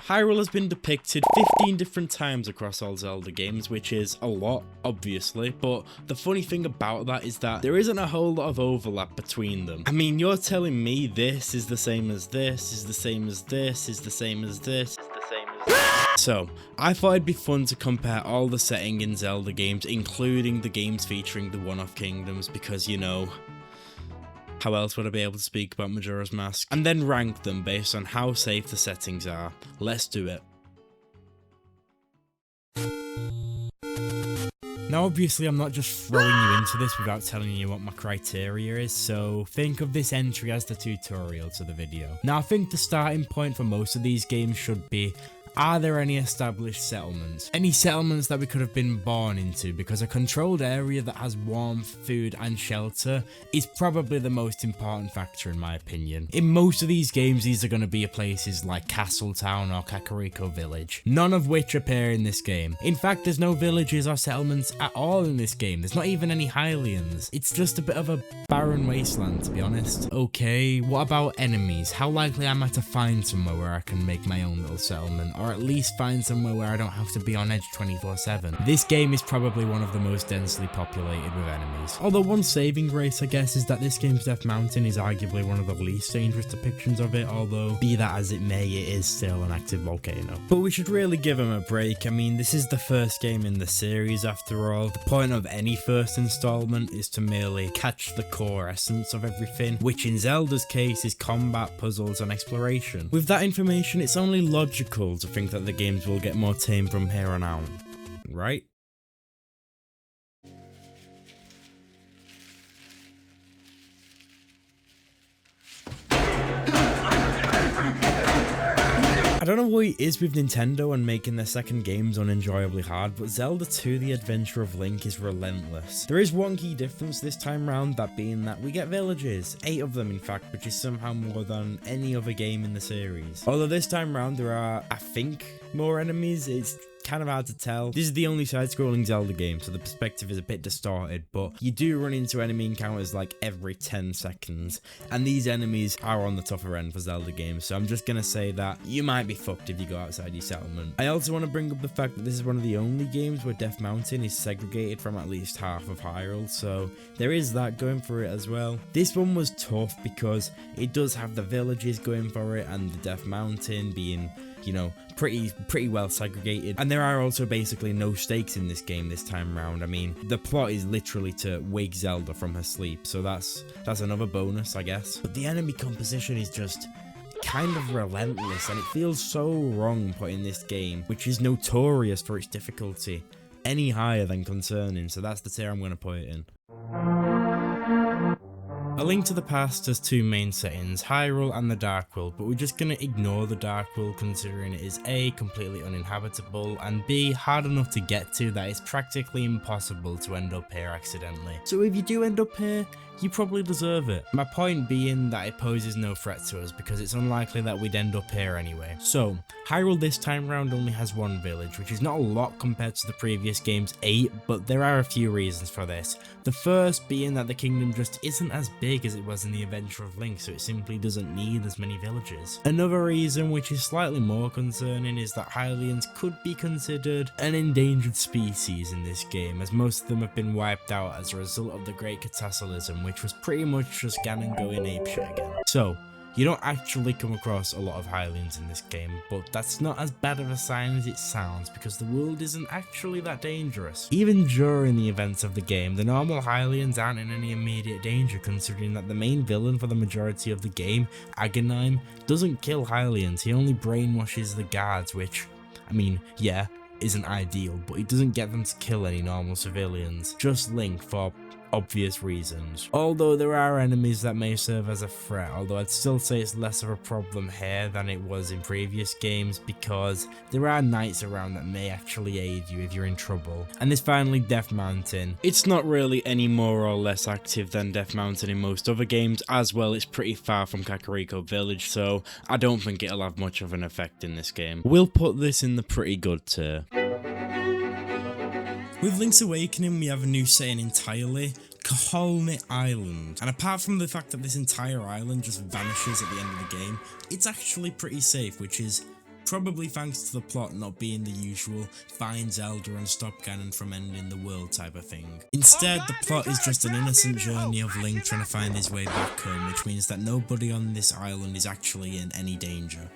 Hyrule has been depicted 15 different times across all Zelda games, which is a lot, obviously, but the funny thing about that is that there isn't a whole lot of overlap between them. I mean, you're telling me this is the same as this, is the same as this, is the same as this, is the same as this. So, I thought it'd be fun to compare all the setting in Zelda games, including the games featuring the one-off kingdoms, because, you know, how else would I be able to speak about Majora's Mask? And then rank them based on how safe the settings are. Let's do it. Now obviously I'm not just throwing you into this without telling you what my criteria is, so think of this entry as the tutorial to the video. Now I think the starting point for most of these games should be, are there any established settlements? Any settlements that we could have been born into, because a controlled area that has warmth, food and shelter is probably the most important factor in my opinion. In most of these games these are going to be places like Castletown or Kakariko Village, none of which appear in this game. In fact, there's no villages or settlements at all in this game, there's not even any Hylians. It's just a bit of a barren wasteland, to be honest. Okay, what about enemies? How likely am I to find somewhere where I can make my own little settlement, or at least find somewhere where I don't have to be on edge 24/7. This game is probably one of the most densely populated with enemies. Although one saving grace I guess is that this game's Death Mountain is arguably one of the least dangerous depictions of it, although be that as it may, it is still an active volcano. But we should really give them a break. I mean, this is the first game in the series after all. The point of any first installment is to merely catch the core essence of everything, which in Zelda's case is combat, puzzles and exploration. With that information, it's only logical to think that the games will get more tame from here on out, right? I don't know what it is with Nintendo and making their second games unenjoyably hard, but Zelda 2 The Adventure of Link is relentless. There is one key difference this time round, that being that we get villages, 8 of them in fact, which is somehow more than any other game in the series. Although this time round there are, I think, more enemies. It's kind of hard to tell. This is the only side-scrolling Zelda game, so the perspective is a bit distorted, but you do run into enemy encounters like every 10 seconds, and these enemies are on the tougher end for Zelda games, so I'm just gonna say that you might be fucked if you go outside your settlement. I also want to bring up the fact that this is one of the only games where Death Mountain is segregated from at least half of Hyrule, so there is that going for it as well. This one was tough because it does have the villages going for it, and the Death Mountain being, you know, pretty well segregated, and there are also basically no stakes in this game this time round. I mean, the plot is literally to wake Zelda from her sleep, so that's another bonus, I guess. But the enemy composition is just kind of relentless, and it feels so wrong putting this game, which is notorious for its difficulty, any higher than concerning, so that's the tier I'm going to put it in. A Link to the Past has two main settings, Hyrule and the Dark World, but we're just going to ignore the Dark World considering it is A, completely uninhabitable, and B, hard enough to get to that it's practically impossible to end up here accidentally. So if you do end up here, you probably deserve it. My point being that it poses no threat to us because it's unlikely that we'd end up here anyway. So, Hyrule this time round only has one village, which is not a lot compared to the previous game's 8, but there are a few reasons for this. The first being that the kingdom just isn't as big as it was in The Adventure of Link, so it simply doesn't need as many villages. Another reason, which is slightly more concerning, is that Hylians could be considered an endangered species in this game, as most of them have been wiped out as a result of the Great Cataclysm, which was pretty much just Ganon going apeshit again. So, you don't actually come across a lot of Hylians in this game, but that's not as bad of a sign as it sounds because the world isn't actually that dangerous. Even during the events of the game, the normal Hylians aren't in any immediate danger considering that the main villain for the majority of the game, Aghanim, doesn't kill Hylians, he only brainwashes the guards, which, I mean, yeah, isn't ideal, but he doesn't get them to kill any normal civilians, just Link for obvious reasons. Although there are enemies that may serve as a threat, although I'd still say it's less of a problem here than it was in previous games because there are knights around that may actually aid you if you're in trouble. And there's finally Death Mountain. It's not really any more or less active than Death Mountain in most other games, as well it's pretty far from Kakariko Village, so I don't think it'll have much of an effect in this game. We'll put this in the pretty good tier. With Link's Awakening, we have a new setting entirely, Kaholni Island, and apart from the fact that this entire island just vanishes at the end of the game, it's actually pretty safe, which is probably thanks to the plot not being the usual find Zelda and stop Ganon from ending the world type of thing. Instead, the plot is just an innocent journey of Link trying to find his way back home, which means that nobody on this island is actually in any danger.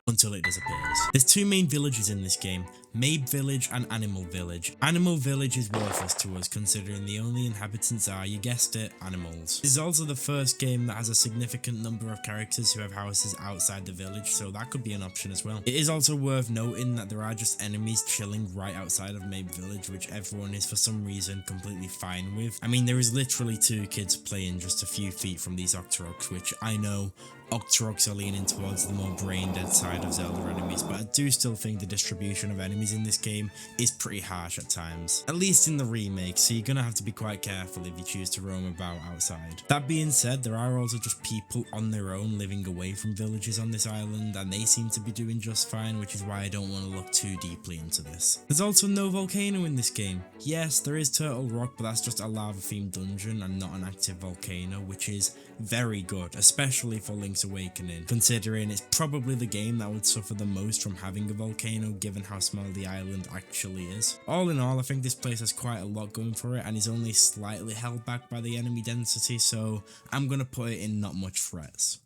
Until it disappears. There's two main villages in this game, Mabe Village and Animal Village. Animal Village is worthless to us considering the only inhabitants are, you guessed it, animals. This is also the first game that has a significant number of characters who have houses outside the village, so that could be an option as well. It is also worth noting that there are just enemies chilling right outside of Mabe Village, which everyone is for some reason completely fine with. I mean, there is literally two kids playing just a few feet from these Octoroks, which I know Octoroks are leaning towards the more brain-dead side of Zelda enemies, but I do still think the distribution of enemies in this game is pretty harsh at times. At least in the remake, so you're gonna have to be quite careful if you choose to roam about outside. That being said, there are also just people on their own living away from villages on this island, and they seem to be doing just fine, which is why I don't want to look too deeply into this. There's also no volcano in this game. Yes, there is Turtle Rock, but that's just a lava-themed dungeon and not an active volcano, which is very good, especially for Link's Awakening, considering it's probably the game that would suffer the most from having a volcano given how small the island actually is. All in all, I think this place has quite a lot going for it and is only slightly held back by the enemy density, so I'm gonna put it in not much threats.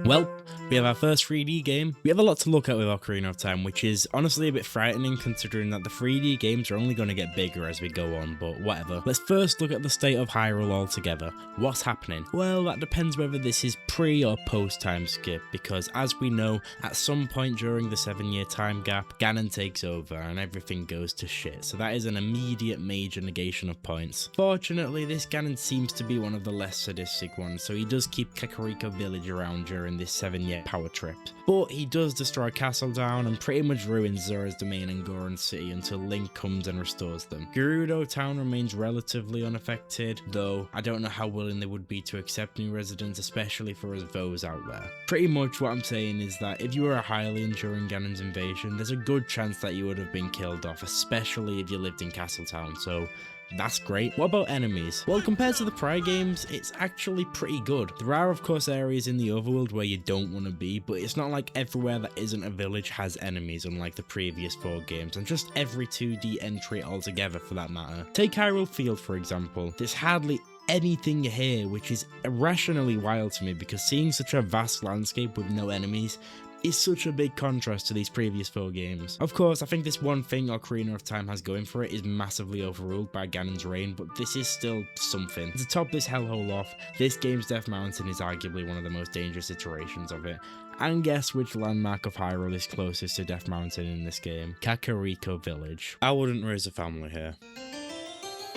Well, we have our first 3D game. We have a lot to look at with Ocarina of Time, which is honestly a bit frightening considering that the 3D games are only going to get bigger as we go on, but whatever. Let's first look at the state of Hyrule altogether. What's happening? Well, that depends whether this is pre or post time skip, because as we know, at some point during the 7-year time gap, Ganon takes over and everything goes to shit, so that is an immediate major negation of points. Fortunately, this Ganon seems to be one of the less sadistic ones, so he does keep Kakariko Village around during this 7-year power trip. But he does destroy Castle Down and pretty much ruins Zora's Domain and Goron City until Link comes and restores them. Gerudo Town remains relatively unaffected, though I don't know how willing they would be to accept new residents, especially for us Vos out there. Pretty much what I'm saying is that if you were a Hylian during Ganon's invasion, there's a good chance that you would have been killed off, especially if you lived in Castle Town, so that's great. What about enemies? Well, compared to the prior games, it's actually pretty good. There are of course areas in the overworld where you don't want to be, but it's not like everywhere that isn't a village has enemies unlike the previous 4 games, and just every 2D entry altogether for that matter. Take Hyrule Field for example. There's hardly anything here, which is irrationally wild to me because seeing such a vast landscape with no enemies is such a big contrast to these previous 4 games. Of course, I think this one thing Ocarina of Time has going for it is massively overruled by Ganon's reign, but this is still something. To top this hellhole off, this game's Death Mountain is arguably one of the most dangerous iterations of it. And guess which landmark of Hyrule is closest to Death Mountain in this game? Kakariko Village. I wouldn't raise a family here.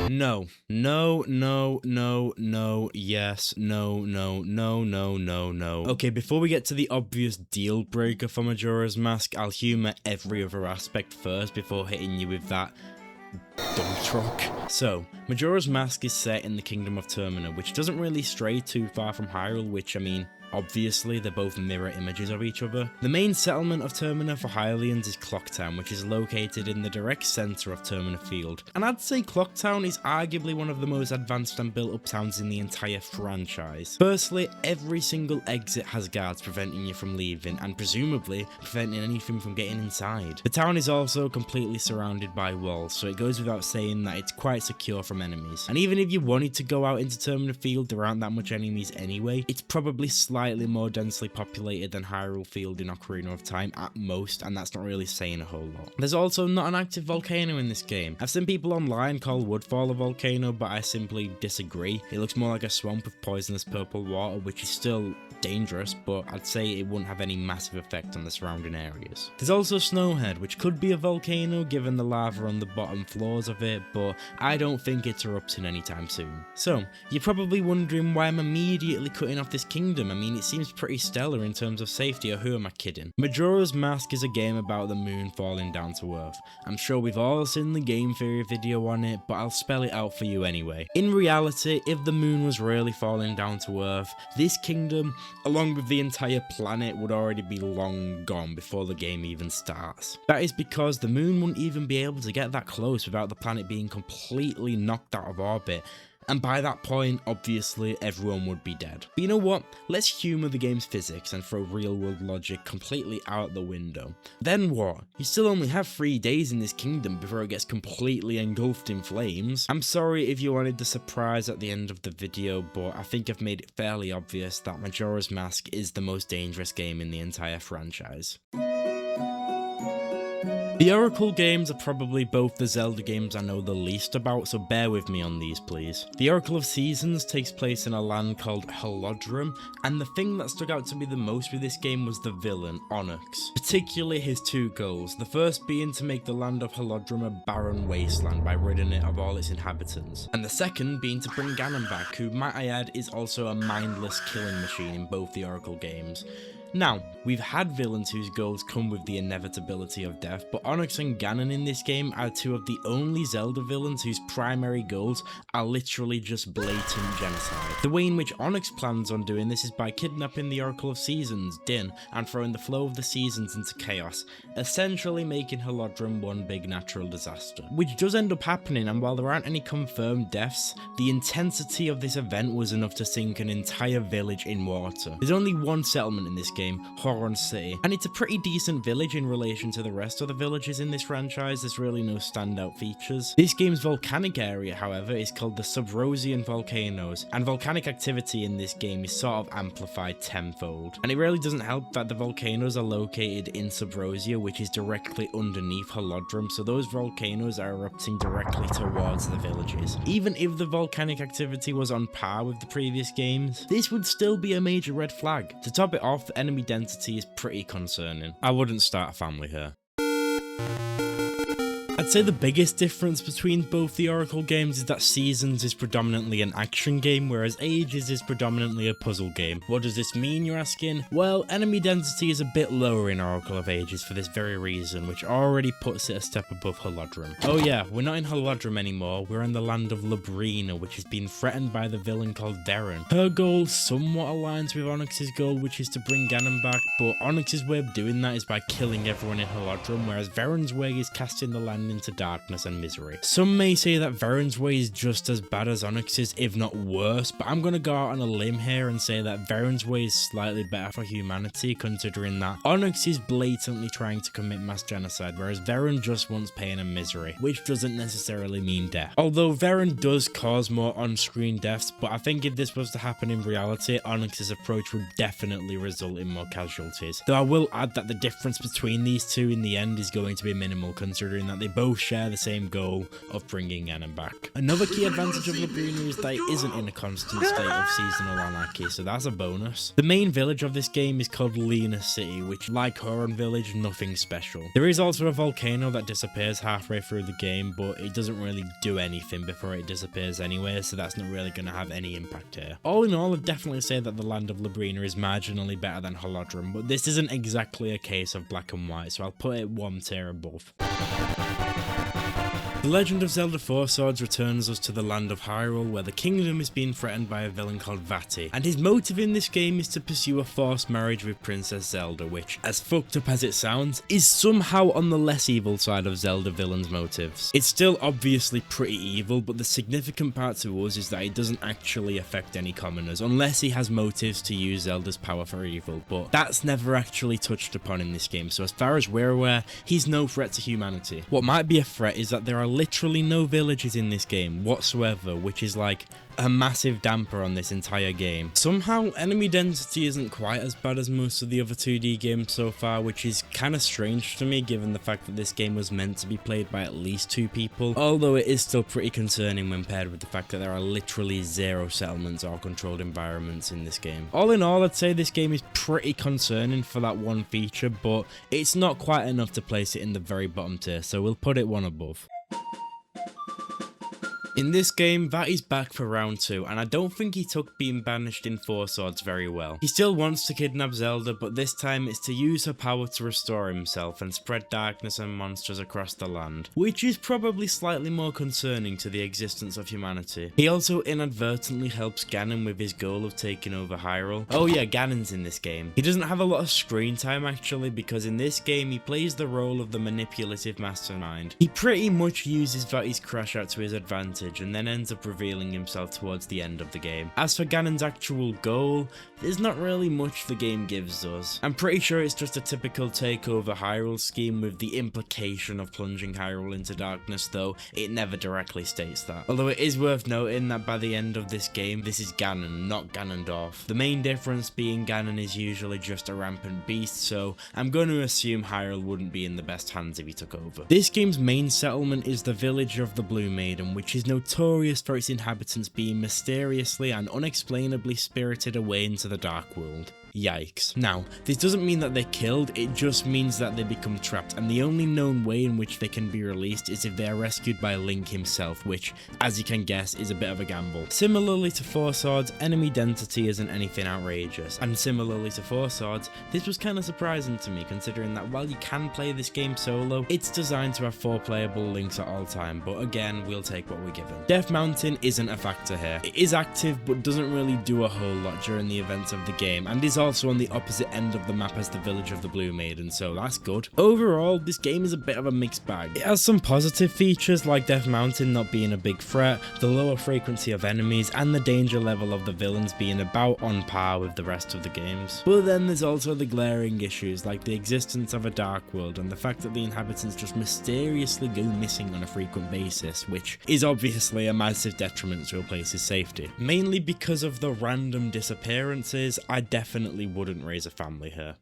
No, no, no, no, no, yes, no, no, no, no, no, no. Okay, before we get to the obvious deal breaker for Majora's Mask, I'll humour every other aspect first before hitting you with that dump truck. So, Majora's Mask is set in the Kingdom of Termina, which doesn't really stray too far from Hyrule, which I mean, obviously, they're both mirror images of each other. The main settlement of Termina for Hylians is Clocktown, which is located in the direct centre of Termina Field. And I'd say Clocktown is arguably one of the most advanced and built up towns in the entire franchise. Firstly, every single exit has guards preventing you from leaving, and presumably preventing anything from getting inside. The town is also completely surrounded by walls, so it goes without saying that it's quite secure from enemies. And even if you wanted to go out into Termina Field, there aren't that much enemies anyway. It's probably slightly more densely populated than Hyrule Field in Ocarina of Time at most, and that's not really saying a whole lot. There's also not an active volcano in this game. I've seen people online call Woodfall a volcano, but I simply disagree. It looks more like a swamp with poisonous purple water, which is still dangerous, but I'd say it wouldn't have any massive effect on the surrounding areas. There's also Snowhead, which could be a volcano given the lava on the bottom floors of it, but I don't think it's erupting anytime soon. So, you're probably wondering why I'm immediately cutting off this kingdom. I mean, it seems pretty stellar in terms of safety, or who am I kidding? Majora's Mask is a game about the moon falling down to Earth. I'm sure we've all seen the game theory video on it, but I'll spell it out for you anyway. In reality, if the moon was really falling down to Earth, this kingdom, along with the entire planet, would already be long gone before the game even starts. That is because the moon wouldn't even be able to get that close without the planet being completely knocked out of orbit. and by that point, obviously, everyone would be dead. But you know what? Let's humour the game's physics and throw real-world logic completely out the window. Then what? You still only have 3 days in this kingdom before it gets completely engulfed in flames. I'm sorry if you wanted the surprise at the end of the video, but I think I've made it fairly obvious that Majora's Mask is the most dangerous game in the entire franchise. The Oracle games are probably both the Zelda games I know the least about, so bear with me on these please. The Oracle of Seasons takes place in a land called Holodrum, and the thing that stuck out to me the most with this game was the villain, Onyx. Particularly his 2 goals, the first being to make the land of Holodrum a barren wasteland by ridding it of all its inhabitants, and the second being to bring Ganon back, who might I add is also a mindless killing machine in both the Oracle games. Now, we've had villains whose goals come with the inevitability of death, but Onyx and Ganon in this game are 2 of the only Zelda villains whose primary goals are literally just blatant genocide. The way in which Onyx plans on doing this is by kidnapping the Oracle of Seasons, Din, and throwing the flow of the seasons into chaos, essentially making Holodrum one big natural disaster. Which does end up happening, and while there aren't any confirmed deaths, the intensity of this event was enough to sink an entire village in water. There's only one settlement in this game, Horon City, and it's a pretty decent village in relation to the rest of the villages in this franchise. There's really no standout features. This game's volcanic area, however, is called the Subrosian Volcanoes, and volcanic activity in this game is sort of amplified tenfold. And it really doesn't help that the volcanoes are located in Subrosia, which is directly underneath Holodrum, so those volcanoes are erupting directly towards the villages. Even if the volcanic activity was on par with the previous games, this would still be a major red flag. To top it off, the enemy density is pretty concerning. I wouldn't start a family here. I'd say the biggest difference between both the Oracle games is that Seasons is predominantly an action game, whereas Ages is predominantly a puzzle game. What does this mean, you're asking? Well, enemy density is a bit lower in Oracle of Ages for this very reason, which already puts it a step above Holodrum. Oh yeah, we're not in Holodrum anymore, we're in the land of Labrina, which is being threatened by the villain called Veron. Her goal somewhat aligns with Onyx's goal, which is to bring Ganon back, but Onyx's way of doing that is by killing everyone in Holodrum, whereas Veron's way is casting the land into darkness and misery. Some may say that Veron's way is just as bad as Onyx's, if not worse, but I'm gonna go out on a limb here and say that Veron's way is slightly better for humanity, considering that Onyx is blatantly trying to commit mass genocide, whereas Veron just wants pain and misery, which doesn't necessarily mean death. Although Veron does cause more on-screen deaths, but I think if this was to happen in reality, Onyx's approach would definitely result in more casualties. Though I will add that the difference between these 2 in the end is going to be minimal, considering that they both share the same goal of bringing Ganon back. Another key advantage of Labrina is that it isn't in a constant state of seasonal anarchy, so that's a bonus. The main village of this game is called Lena City, which, like Horon Village, nothing special. There is also a volcano that disappears halfway through the game, but it doesn't really do anything before it disappears anyway, so that's not really going to have any impact here. All in all, I'd definitely say that the land of Labrina is marginally better than Holodrum, but this isn't exactly a case of black and white, so I'll put it 1 tier above. The Legend of Zelda 4 Swords returns us to the land of Hyrule, where the kingdom is being threatened by a villain called Vati, and his motive in this game is to pursue a forced marriage with Princess Zelda, which, as fucked up as it sounds, is somehow on the less evil side of Zelda villains' motives. It's still obviously pretty evil, but the significant part to us is that it doesn't actually affect any commoners, unless he has motives to use Zelda's power for evil, but that's never actually touched upon in this game, so as far as we're aware, he's no threat to humanity. What might be a threat is that there are literally no villages in this game whatsoever, which is like a massive damper on this entire game. Somehow, enemy density isn't quite as bad as most of the other 2D games so far, which is kind of strange to me given the fact that this game was meant to be played by at least 2 people, although it is still pretty concerning when paired with the fact that there are literally 0 settlements or controlled environments in this game. All in all, I'd say this game is pretty concerning for that one feature, but it's not quite enough to place it in the very bottom tier, so we'll put it 1 above. In this game, Vati's back for round 2, and I don't think he took being banished in 4 Swords very well. He still wants to kidnap Zelda, but this time it's to use her power to restore himself and spread darkness and monsters across the land, which is probably slightly more concerning to the existence of humanity. He also inadvertently helps Ganon with his goal of taking over Hyrule. Oh yeah, Ganon's in this game. He doesn't have a lot of screen time actually, because in this game he plays the role of the manipulative mastermind. He pretty much uses Vati's crash out to his advantage, message and then ends up revealing himself towards the end of the game. As for Ganon's actual goal, there's not really much the game gives us. I'm pretty sure it's just a typical takeover Hyrule scheme with the implication of plunging Hyrule into darkness, though it never directly states that. Although it is worth noting that by the end of this game, this is Ganon, not Ganondorf. The main difference being Ganon is usually just a rampant beast, so I'm going to assume Hyrule wouldn't be in the best hands if he took over. This game's main settlement is the village of the Blue Maiden, which is notorious for its inhabitants being mysteriously and unexplainably spirited away into the Dark World. Yikes. Now, this doesn't mean that they're killed, it just means that they become trapped, and the only known way in which they can be released is if they are rescued by Link himself, which, as you can guess, is a bit of a gamble. Similarly to Four Swords, enemy density isn't anything outrageous, and similarly to Four Swords, this was kind of surprising to me considering that while you can play this game solo, it's designed to have 4 playable Links at all time, but again, we'll take what we're given. Death Mountain isn't a factor here. It is active, but doesn't really do a whole lot during the events of the game, and is also on the opposite end of the map as the village of the Blue Maiden, so that's good. Overall, this game is a bit of a mixed bag. It has some positive features like Death Mountain not being a big threat, the lower frequency of enemies, and the danger level of the villains being about on par with the rest of the games. But then there's also the glaring issues like the existence of a dark world and the fact that the inhabitants just mysteriously go missing on a frequent basis, which is obviously a massive detriment to a place's safety. Mainly because of the random disappearances, I definitely wouldn't raise a family here.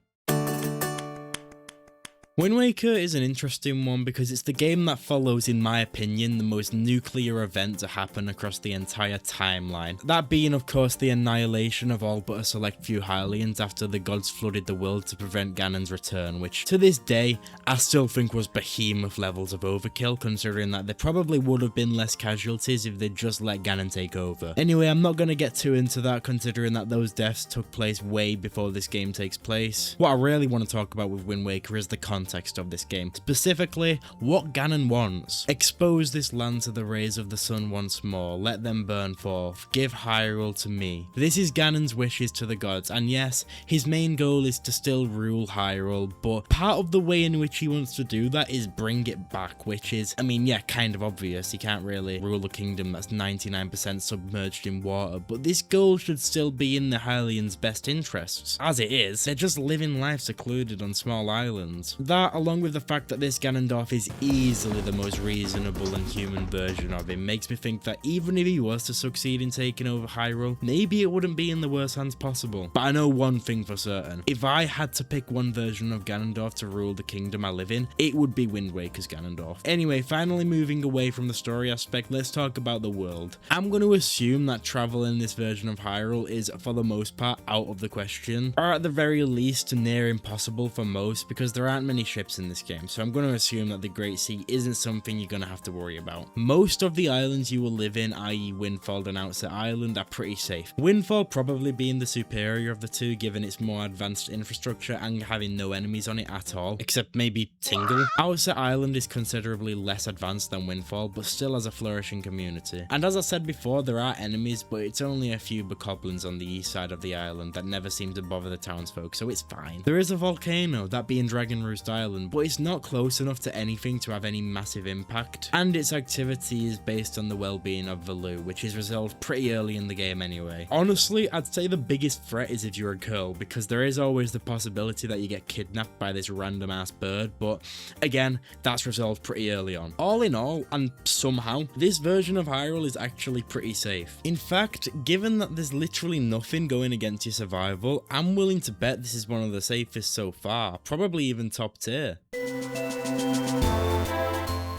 Wind Waker is an interesting one because it's the game that follows, in my opinion, the most nuclear event to happen across the entire timeline. That being, of course, the annihilation of all but a select few Hylians after the gods flooded the world to prevent Ganon's return, which, to this day, I still think was behemoth levels of overkill, considering that there probably would have been less casualties if they'd just let Ganon take over. Anyway, I'm not going to get too into that, considering that those deaths took place way before this game takes place. What I really want to talk about with Wind Waker is the context of this game, specifically what Ganon wants. Expose this land to the rays of the sun once more, let them burn forth, give Hyrule to me. This is Ganon's wishes to the gods, and yes, his main goal is to still rule Hyrule, but part of the way in which he wants to do that is bring it back, which is, I mean, yeah, kind of obvious. He can't really rule a kingdom that's 99% submerged in water, but this goal should still be in the Hylians' best interests. As it is, they're just living life secluded on small islands. That, along with the fact that this Ganondorf is easily the most reasonable and human version of him, makes me think that even if he was to succeed in taking over Hyrule, maybe it wouldn't be in the worst hands possible. But I know one thing for certain: if I had to pick one version of Ganondorf to rule the kingdom I live in, it would be Wind Waker's Ganondorf. Anyway, finally moving away from the story aspect, let's talk about the world. I'm going to assume that travel in this version of Hyrule is, for the most part, out of the question, or at the very least near impossible for most, because there aren't many ships in this game, so I'm going to assume that the Great Sea isn't something you're going to have to worry about. Most of the islands you will live in, i.e. Windfall and Outset Island, are pretty safe. Windfall probably being the superior of the two given its more advanced infrastructure and having no enemies on it at all, except maybe Tingle. Outset Island is considerably less advanced than Windfall, but still has a flourishing community. And as I said before, there are enemies, but it's only a few bokoblins on the east side of the island that never seem to bother the townsfolk, so it's fine. There is a volcano, that being Dragon Roost Island, but it's not close enough to anything to have any massive impact, and its activity is based on the well-being of Valoo, which is resolved pretty early in the game anyway. Honestly, I'd say the biggest threat is if you're a girl, because there is always the possibility that you get kidnapped by this random ass bird, but again, that's resolved pretty early on. All in all, and somehow, this version of Hyrule is actually pretty safe. In fact, given that there's literally nothing going against your survival, I'm willing to bet this is one of the safest so far, probably even top tier.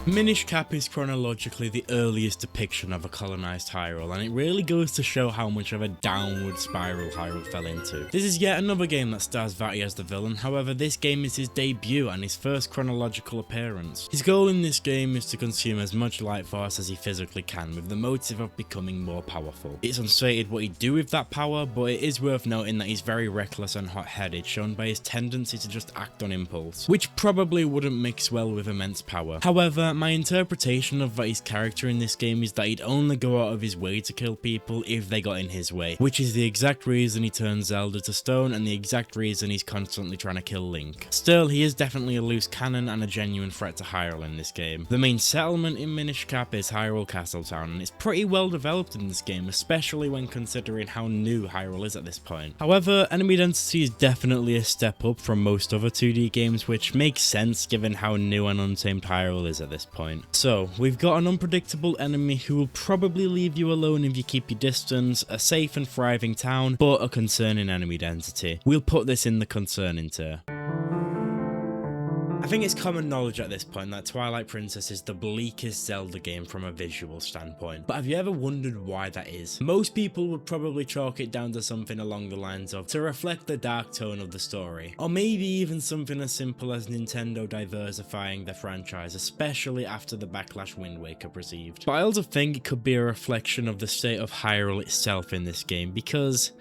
Minish Cap is chronologically the earliest depiction of a colonized Hyrule, and it really goes to show how much of a downward spiral Hyrule fell into. This is yet another game that stars Vati as the villain, however this game is his debut and his first chronological appearance. His goal in this game is to consume as much light force as he physically can, with the motive of becoming more powerful. It's unstated what he'd do with that power, but it is worth noting that he's very reckless and hot-headed, shown by his tendency to just act on impulse, which probably wouldn't mix well with immense power. However, and my interpretation of his character in this game is that he'd only go out of his way to kill people if they got in his way, which is the exact reason he turns Zelda to stone and the exact reason he's constantly trying to kill Link. Still, he is definitely a loose cannon and a genuine threat to Hyrule in this game. The main settlement in Minish Cap is Hyrule Castletown, and it's pretty well developed in this game, especially when considering how new Hyrule is at this point. However, enemy density is definitely a step up from most other 2D games, which makes sense given how new and untamed Hyrule is at this point. So, we've got an unpredictable enemy who will probably leave you alone if you keep your distance, a safe and thriving town, but a concerning enemy density. We'll put this in the concerning tier. I think it's common knowledge at this point that Twilight Princess is the bleakest Zelda game from a visual standpoint, but have you ever wondered why that is? Most people would probably chalk it down to something along the lines of to reflect the dark tone of the story, or maybe even something as simple as Nintendo diversifying the franchise, especially after the backlash Wind Waker received. But I also think it could be a reflection of the state of Hyrule itself in this game, because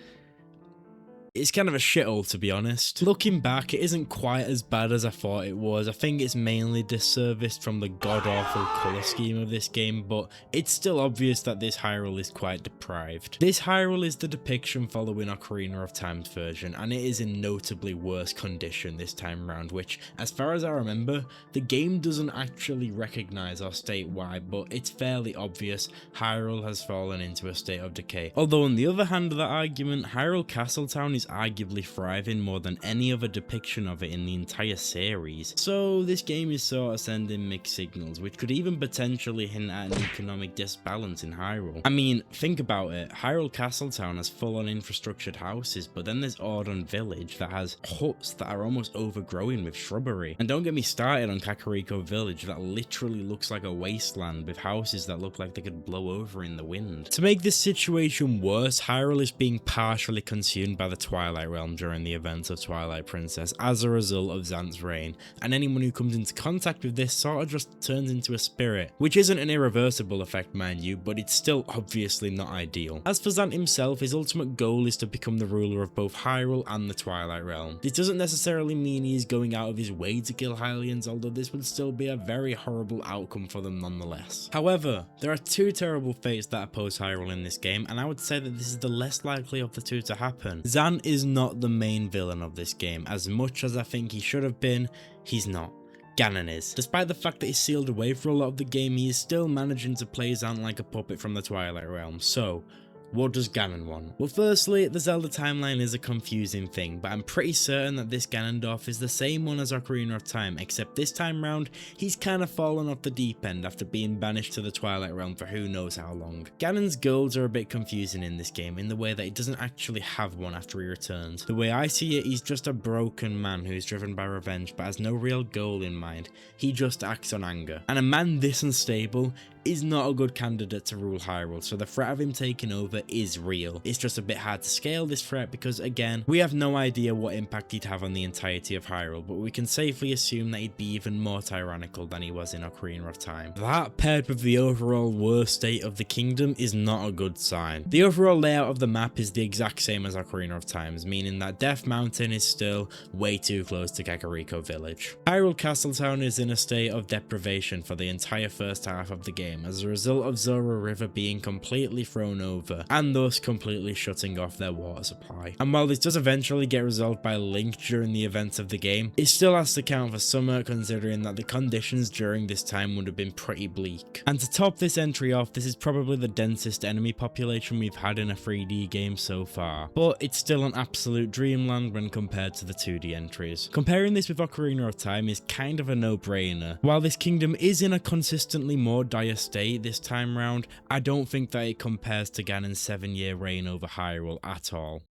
it's kind of a shithole, to be honest. Looking back, it isn't quite as bad as I thought it was. I think it's mainly disserviced from the god-awful colour scheme of this game, but it's still obvious that this Hyrule is quite deprived. This Hyrule is the depiction following Ocarina of Time's version, and it is in notably worse condition this time round, which, as far as I remember, the game doesn't actually recognise or state why, but it's fairly obvious Hyrule has fallen into a state of decay. Although on the other hand of that argument, Hyrule Castletown is arguably thriving more than any other depiction of it in the entire series. So this game is sort of sending mixed signals, which could even potentially hint at an economic disbalance in Hyrule. I mean, think about it, Hyrule Castletown has full-on infrastructured houses, but then there's Ordon Village that has huts that are almost overgrown with shrubbery. And don't get me started on Kakariko Village that literally looks like a wasteland with houses that look like they could blow over in the wind. To make this situation worse, Hyrule is being partially consumed by the Twilight Realm during the events of Twilight Princess as a result of Xant's reign, and anyone who comes into contact with this sort of just turns into a spirit, which isn't an irreversible effect, mind you, but it's still obviously not ideal. As for Xant himself, his ultimate goal is to become the ruler of both Hyrule and the Twilight Realm. This doesn't necessarily mean he is going out of his way to kill Hylians, although this would still be a very horrible outcome for them nonetheless. However, there are two terrible fates that oppose Hyrule in this game, and I would say that this is the less likely of the two to happen. Xant is not the main villain of this game. As much as I think he should have been, he's not. Ganon is. Despite the fact that he's sealed away for a lot of the game, he is still managing to play Xant like a puppet from the Twilight Realm. So, what does Ganon want? Well, firstly, the Zelda timeline is a confusing thing, but I'm pretty certain that this Ganondorf is the same one as Ocarina of Time, except this time round, he's kind of fallen off the deep end after being banished to the Twilight Realm for who knows how long. Ganon's goals are a bit confusing in this game, in the way that he doesn't actually have one after he returns. The way I see it, he's just a broken man who's driven by revenge but has no real goal in mind. He just acts on anger. And a man this unstable is not a good candidate to rule Hyrule, so the threat of him taking over is real. It's just a bit hard to scale this threat because, again, we have no idea what impact he'd have on the entirety of Hyrule, but we can safely assume that he'd be even more tyrannical than he was in Ocarina of Time. That, paired with the overall worst state of the kingdom, is not a good sign. The overall layout of the map is the exact same as Ocarina of Time's, meaning that Death Mountain is still way too close to Kakariko Village. Hyrule Castletown is in a state of deprivation for the entire first half of the game, as a result of Zora River being completely thrown over, and thus completely shutting off their water supply. And while this does eventually get resolved by Link during the events of the game, it still has to count for summer, considering that the conditions during this time would have been pretty bleak. And to top this entry off, this is probably the densest enemy population we've had in a 3D game so far, but it's still an absolute dreamland when compared to the 2D entries. Comparing this with Ocarina of Time is kind of a no-brainer. While this kingdom is in a consistently more dire state this time round, I don't think that it compares to Ganon's 7-year reign over Hyrule at all.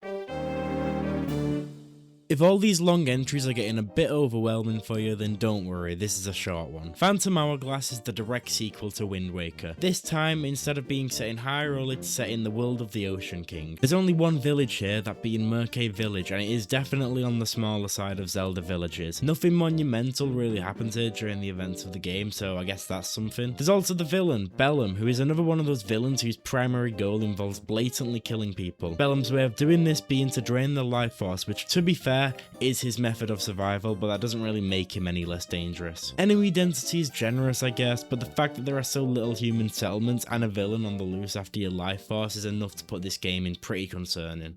If all these long entries are getting a bit overwhelming for you, then don't worry, this is a short one. Phantom Hourglass is the direct sequel to Wind Waker. This time, instead of being set in Hyrule, it's set in the world of the Ocean King. There's only one village here, that being Merkay Village, and it is definitely on the smaller side of Zelda villages. Nothing monumental really happens here during the events of the game, so I guess that's something. There's also the villain, Bellum, who is another one of those villains whose primary goal involves blatantly killing people. Bellum's way of doing this being to drain their life force, which, to be fair, fair, is his method of survival, but that doesn't really make him any less dangerous. Enemy density is generous, I guess, but the fact that there are so little human settlements and a villain on the loose after your life force is enough to put this game in pretty concerning.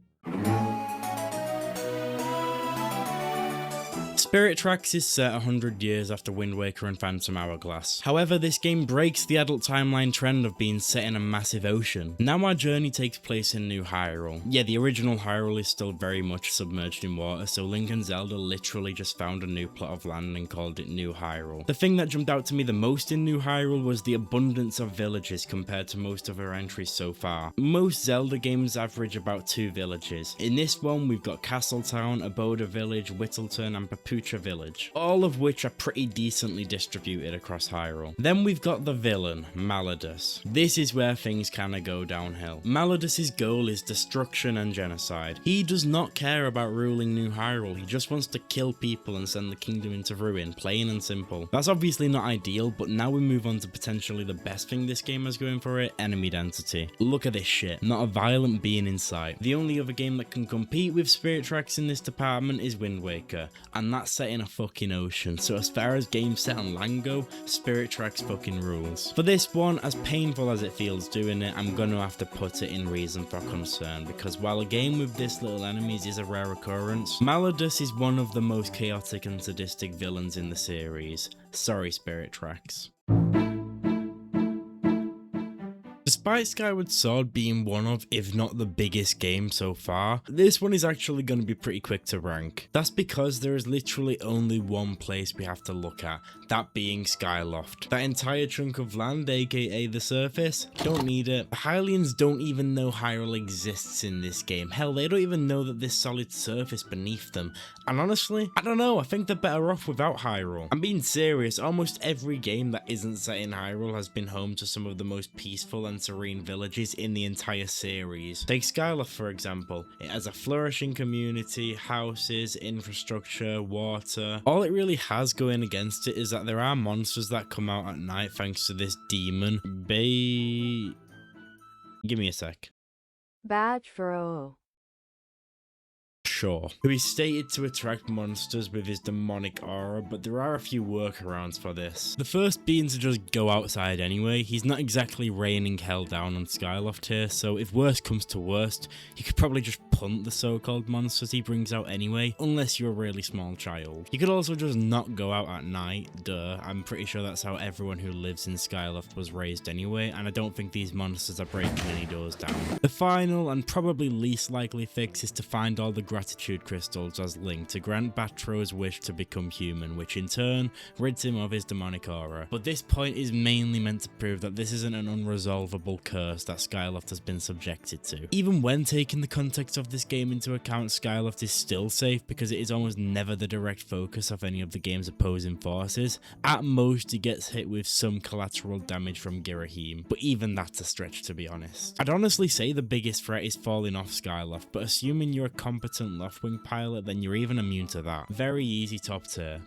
Spirit Tracks is set 100 years after Wind Waker and Phantom Hourglass. However, this game breaks the adult timeline trend of being set in a massive ocean. Now our journey takes place in New Hyrule. Yeah, the original Hyrule is still very much submerged in water, so Link and Zelda literally just found a new plot of land and called it New Hyrule. The thing that jumped out to me the most in New Hyrule was the abundance of villages compared to most of our entries so far. Most Zelda games average about 2 villages. In this one, we've got Castletown, Aboda Village, Whittleton, and Papucha Village, all of which are pretty decently distributed across Hyrule. Then we've got the villain, Malladus. This is where things kinda go downhill. Malladus's goal is destruction and genocide. He does not care about ruling New Hyrule, he just wants to kill people and send the kingdom into ruin, plain and simple. That's obviously not ideal, but now we move on to potentially the best thing this game has going for it, enemy density. Look at this shit, not a violent being in sight. The only other game that can compete with Spirit Tracks in this department is Wind Waker, and that's set in a fucking ocean, so as far as games set on land go, Spirit Tracks fucking rules. For this one, as painful as it feels doing it, I'm gonna have to put it in reason for concern, because while a game with this little enemies is a rare occurrence, Malladus is one of the most chaotic and sadistic villains in the series. Sorry, Spirit Tracks. Despite Skyward Sword being one of, if not the biggest game so far, this one is actually going to be pretty quick to rank. That's because there is literally only one place we have to look at, that being Skyloft. That entire chunk of land, aka the surface, don't need it. The Hylians don't even know Hyrule exists in this game. Hell, they don't even know that this solid surface beneath them. And honestly, I don't know, I think they're better off without Hyrule. I'm being serious, almost every game that isn't set in Hyrule has been home to some of the most peaceful and serene villages in the entire series. Take Skyloft for example. It has a flourishing community, houses, infrastructure, water. All it really has going against it is that there are monsters that come out at night thanks to this demon. Give me a sec. Badge for O. Sure, who is stated to attract monsters with his demonic aura, but there are a few workarounds for this. The first being to just go outside anyway. He's not exactly raining hell down on Skyloft here, so if worst comes to worst, you could probably just punt the so-called monsters he brings out anyway, unless you're a really small child. You could also just not go out at night, duh. I'm pretty sure that's how everyone who lives in Skyloft was raised anyway, and I don't think these monsters are breaking any doors down. The final and probably least likely fix is to find all the gratitude crystals as Link to grant Batro's wish to become human, which in turn rids him of his demonic aura. But this point is mainly meant to prove that this isn't an unresolvable curse that Skyloft has been subjected to. Even when taking the context of this game into account, Skyloft is still safe because it is almost never the direct focus of any of the game's opposing forces. At most, it gets hit with some collateral damage from Girahim, but even that's a stretch to be honest. I'd honestly say the biggest threat is falling off Skyloft, but assuming you're a competent Loftwing pilot, then you're even immune to that. Very easy top tier.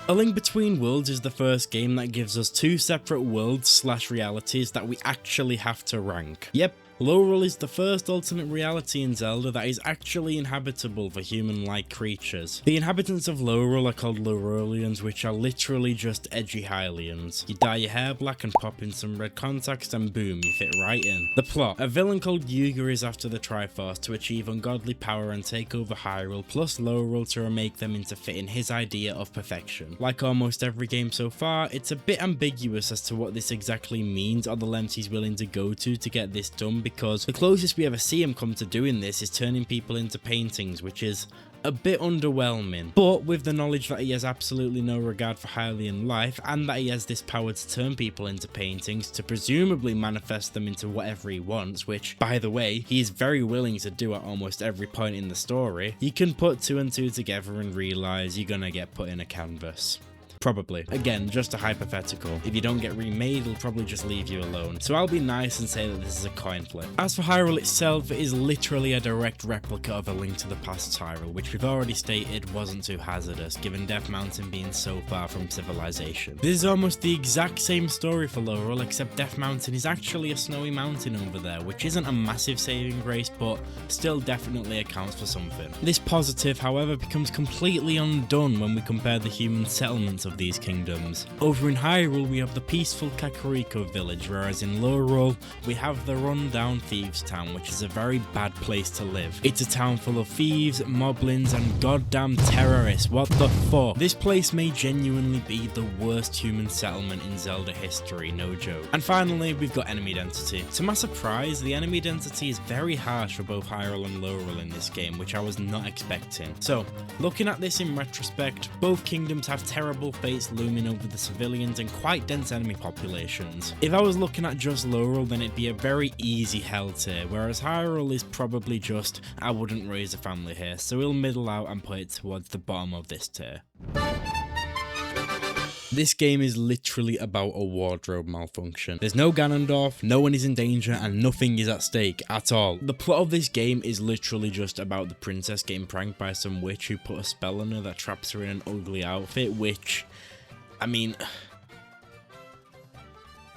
A Link Between Worlds is the first game that gives us 2 separate worlds / realities that we actually have to rank. Yep. Lorule is the first alternate reality in Zelda that is actually inhabitable for human-like creatures. The inhabitants of Lorule are called Lorulians, which are literally just edgy Hylians. You dye your hair black and pop in some red contacts and boom, you fit right in. The plot: a villain called Yuga is after the Triforce to achieve ungodly power and take over Hyrule, plus Lorule to remake them into fitting his idea of perfection. Like almost every game so far, it's a bit ambiguous as to what this exactly means or the lengths he's willing to go to get this done, because the closest we ever see him come to doing this is turning people into paintings, which is a bit underwhelming. But with the knowledge that he has absolutely no regard for Hylian life, and that he has this power to turn people into paintings, to presumably manifest them into whatever he wants, which, by the way, he is very willing to do at almost every point in the story, you can put 2 and 2 together and realise you're gonna get put in a canvas. Probably. Again, just a hypothetical. If you don't get remade, it'll probably just leave you alone. So I'll be nice and say that this is a coin flip. As for Hyrule itself, it is literally a direct replica of A Link to the Past's Hyrule, which we've already stated wasn't too hazardous, given Death Mountain being so far from civilization. This is almost the exact same story for Hyrule, except Death Mountain is actually a snowy mountain over there, which isn't a massive saving grace, but still definitely accounts for something. This positive, however, becomes completely undone when we compare the human settlements of these kingdoms. Over in Hyrule, we have the peaceful Kakariko village, whereas in Hyrule, we have the run-down thieves town, which is a very bad place to live. It's a town full of thieves, moblins, and goddamn terrorists. What the fuck? This place may genuinely be the worst human settlement in Zelda history, no joke. And finally, we've got enemy density. To my surprise, the enemy density is very harsh for both Hyrule and Hyrule in this game, which I was not expecting. So, looking at this in retrospect, both kingdoms have terrible fates looming over the civilians and quite dense enemy populations. If I was looking at just Hyrule, then it'd be a very easy hell tier, whereas Hyrule is probably just, I wouldn't raise a family here, so we'll middle out and put it towards the bottom of this tier. This game is literally about a wardrobe malfunction. There's no Ganondorf, no one is in danger, and nothing is at stake at all. The plot of this game is literally just about the princess getting pranked by some witch who put a spell on her that traps her in an ugly outfit, which, I mean,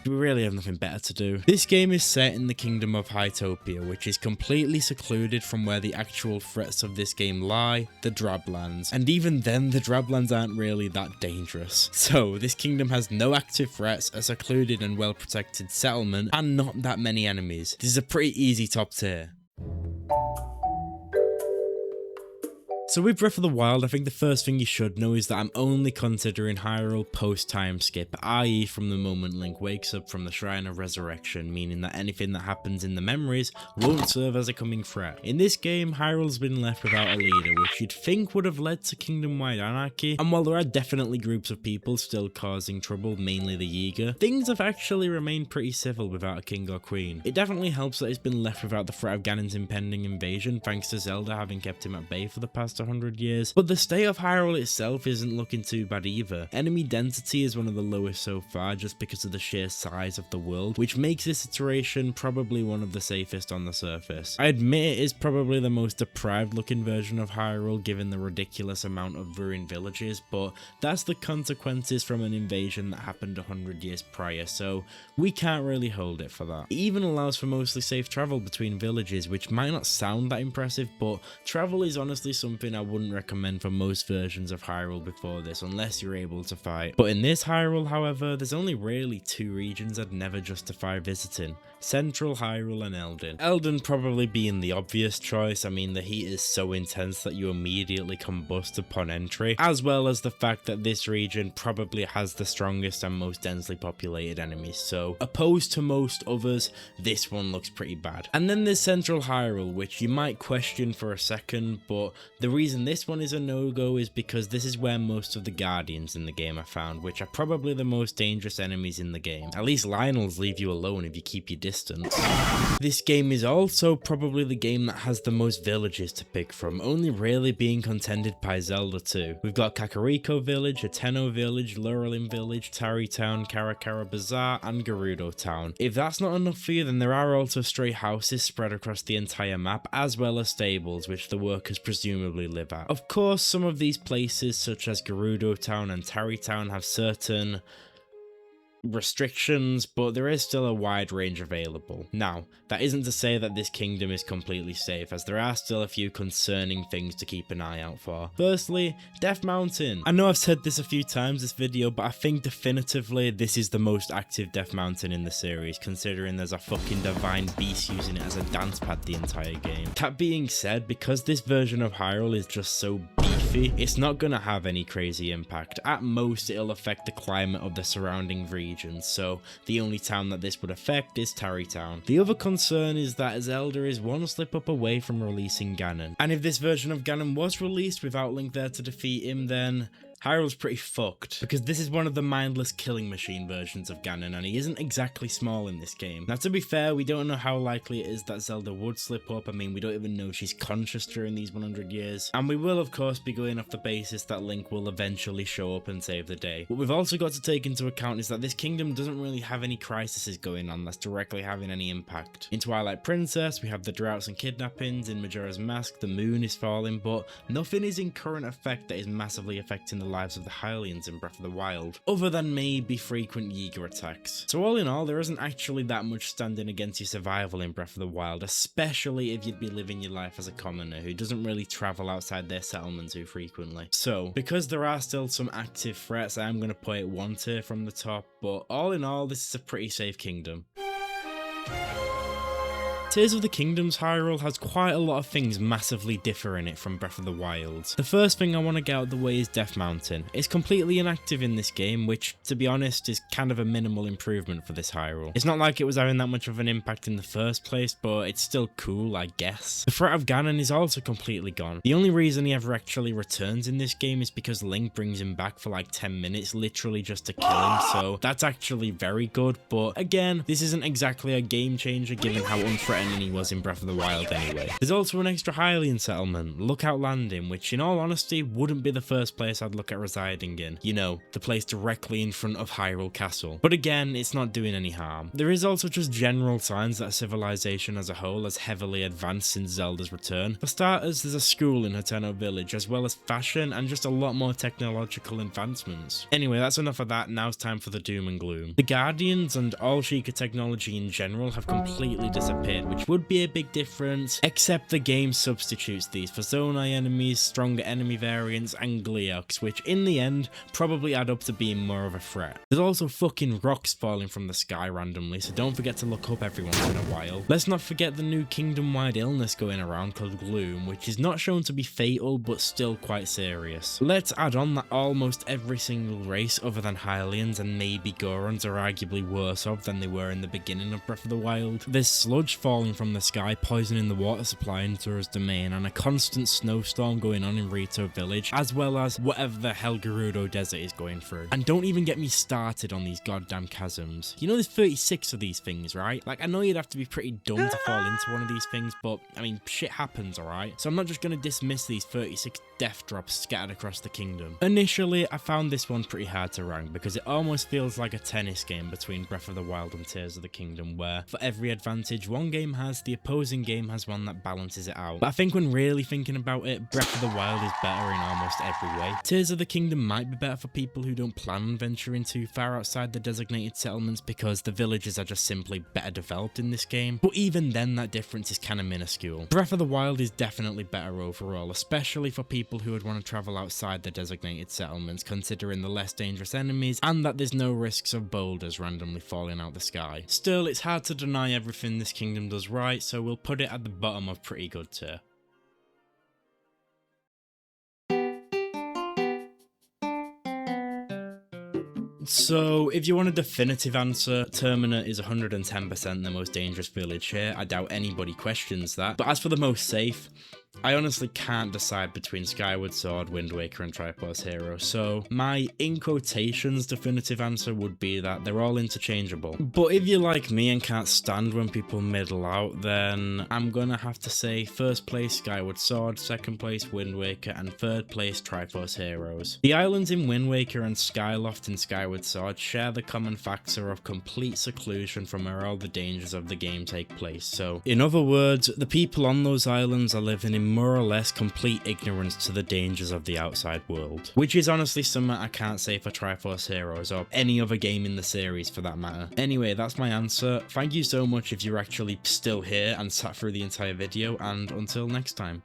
we really have nothing better to do. This game is set in the kingdom of Hytopia, which is completely secluded from where the actual threats of this game lie, the Drablands. And even then, the Drablands aren't really that dangerous. So, this kingdom has no active threats, a secluded and well protected settlement, and not that many enemies. This is a pretty easy top tier. So with Breath of the Wild, I think the first thing you should know is that I'm only considering Hyrule post-time skip, i.e. from the moment Link wakes up from the Shrine of Resurrection, meaning that anything that happens in the memories won't serve as a coming threat. In this game, Hyrule's been left without a leader, which you'd think would have led to kingdom-wide anarchy, and while there are definitely groups of people still causing trouble, mainly the Yiga, things have actually remained pretty civil without a king or queen. It definitely helps that it's been left without the threat of Ganon's impending invasion, thanks to Zelda having kept him at bay for the past 100 years, but the state of Hyrule itself isn't looking too bad either. Enemy density is one of the lowest so far just because of the sheer size of the world, which makes this iteration probably one of the safest on the surface. I admit it is probably the most deprived looking version of Hyrule given the ridiculous amount of ruined villages, but that's the consequences from an invasion that happened 100 years prior, so we can't really hold it for that. It even allows for mostly safe travel between villages, which might not sound that impressive, but travel is honestly something I wouldn't recommend for most versions of Hyrule before this, unless you're able to fight. But in this Hyrule, however, there's only really two regions I'd never justify visiting: Central Hyrule and Eldin. Eldin probably being the obvious choice. I mean, the heat is so intense that you immediately combust upon entry, as well as the fact that this region probably has the strongest and most densely populated enemies, so opposed to most others, this one looks pretty bad. And then there's Central Hyrule, which you might question for a second, but the reason this one is a no-go is because this is where most of the Guardians in the game are found, which are probably the most dangerous enemies in the game. At least Lionel's leave you alone if you keep your distance. This game is also probably the game that has the most villages to pick from, only really being contended by Zelda 2. We've got Kakariko Village, Ateno Village, Lurelin Village, Tarry Town, Karakara Bazaar, and Gerudo Town. If that's not enough for you, then there are also stray houses spread across the entire map, as well as stables, which the workers presumably live at. Of course, some of these places, such as Gerudo Town and Tarry Town, have certain restrictions, but there is still a wide range available. Now, that isn't to say that this kingdom is completely safe, as there are still a few concerning things to keep an eye out for. Firstly, Death Mountain. I know I've said this a few times this video, but I think definitively this is the most active Death Mountain in the series, considering there's a fucking divine beast using it as a dance pad the entire game. That being said, because this version of Hyrule is just so beefy, it's not gonna have any crazy impact. At most, it'll affect the climate of the surrounding region, so the only town that this would affect is Tarry Town. The other concern is that Zelda is one slip up away from releasing Ganon, and if this version of Ganon was released without Link there to defeat him, then Hyrule's pretty fucked, because this is one of the mindless killing machine versions of Ganon, and he isn't exactly small in this game. Now to be fair, we don't know how likely it is that Zelda would slip up. I mean, we don't even know she's conscious during these 100 years, and we will of course be going off the basis that Link will eventually show up and save the day. What we've also got to take into account is that this kingdom doesn't really have any crises going on that's directly having any impact. In Twilight Princess, we have the droughts and kidnappings. In Majora's Mask, the moon is falling, but nothing is in current effect that is massively affecting the lives of the Hylians in Breath of the Wild, other than maybe frequent Yiga attacks. So all in all, there isn't actually that much standing against your survival in Breath of the Wild, especially if you'd be living your life as a commoner who doesn't really travel outside their settlement too frequently. So, because there are still some active threats, I am going to put it 1 tier from the top, but all in all, this is a pretty safe kingdom. Tears of the Kingdom's Hyrule has quite a lot of things massively differ in it from Breath of the Wild. The first thing I want to get out of the way is Death Mountain. It's completely inactive in this game, which, to be honest, is kind of a minimal improvement for this Hyrule. It's not like it was having that much of an impact in the first place, but it's still cool, I guess. The threat of Ganon is also completely gone. The only reason he ever actually returns in this game is because Link brings him back for like 10 minutes, literally just to kill him, so that's actually very good, but again, this isn't exactly a game changer given how unthreatened he was in Breath of the Wild anyway. There's also an extra Hylian settlement, Lookout Landing, which in all honesty wouldn't be the first place I'd look at residing in. You know, the place directly in front of Hyrule Castle. But again, it's not doing any harm. There is also just general signs that civilization as a whole has heavily advanced since Zelda's return. For starters, there's a school in Hateno Village, as well as fashion and just a lot more technological advancements. Anyway, that's enough of that, now it's time for the doom and gloom. The Guardians and all Sheikah technology in general have completely disappeared, which would be a big difference, except the game substitutes these for Zonai enemies, stronger enemy variants, and Gleeoks, which in the end probably add up to being more of a threat. There's also fucking rocks falling from the sky randomly, so don't forget to look up every once in a while. Let's not forget the new kingdom-wide illness going around called Gloom, which is not shown to be fatal but still quite serious. Let's add on that almost every single race other than Hylians and maybe Gorons are arguably worse off than they were in the beginning of Breath of the Wild. There's sludge falling from the sky, poisoning the water supply in Zora's domain, and a constant snowstorm going on in Rito Village, as well as whatever the hell Gerudo Desert is going through. And don't even get me started on these goddamn chasms. You know there's 36 of these things, right? Like, I know you'd have to be pretty dumb to fall into one of these things, but I mean, shit happens, alright? So I'm not just gonna dismiss these 36 death drops scattered across the kingdom. Initially, I found this one pretty hard to rank because it almost feels like a tennis game between Breath of the Wild and Tears of the Kingdom, where for every advantage one game has, the opposing game has one that balances it out. But I think when really thinking about it, Breath of the Wild is better in almost every way. Tears of the Kingdom might be better for people who don't plan on venturing too far outside the designated settlements because the villages are just simply better developed in this game, but even then that difference is kind of minuscule. Breath of the Wild is definitely better overall, especially for people who would want to travel outside the designated settlements, considering the less dangerous enemies and that there's no risks of boulders randomly falling out the sky. Still, it's hard to deny everything this kingdom does right, so we'll put it at the bottom of pretty good tier. So, if you want a definitive answer, Termina is 110% the most dangerous village here. I doubt anybody questions that. But as for the most safe, I honestly can't decide between Skyward Sword, Wind Waker, and Triforce Heroes, so my, in quotations, definitive answer would be that they're all interchangeable. But if you're like me and can't stand when people middle out, then I'm gonna have to say first place Skyward Sword, second place Wind Waker, and third place Triforce Heroes. The islands in Wind Waker and Skyloft in Skyward Sword share the common factor of complete seclusion from where all the dangers of the game take place, so in other words, the people on those islands are living in more or less complete ignorance to the dangers of the outside world. Which is honestly something I can't say for Triforce Heroes or any other game in the series for that matter. Anyway, that's my answer. Thank you so much if you're actually still here and sat through the entire video, and until next time.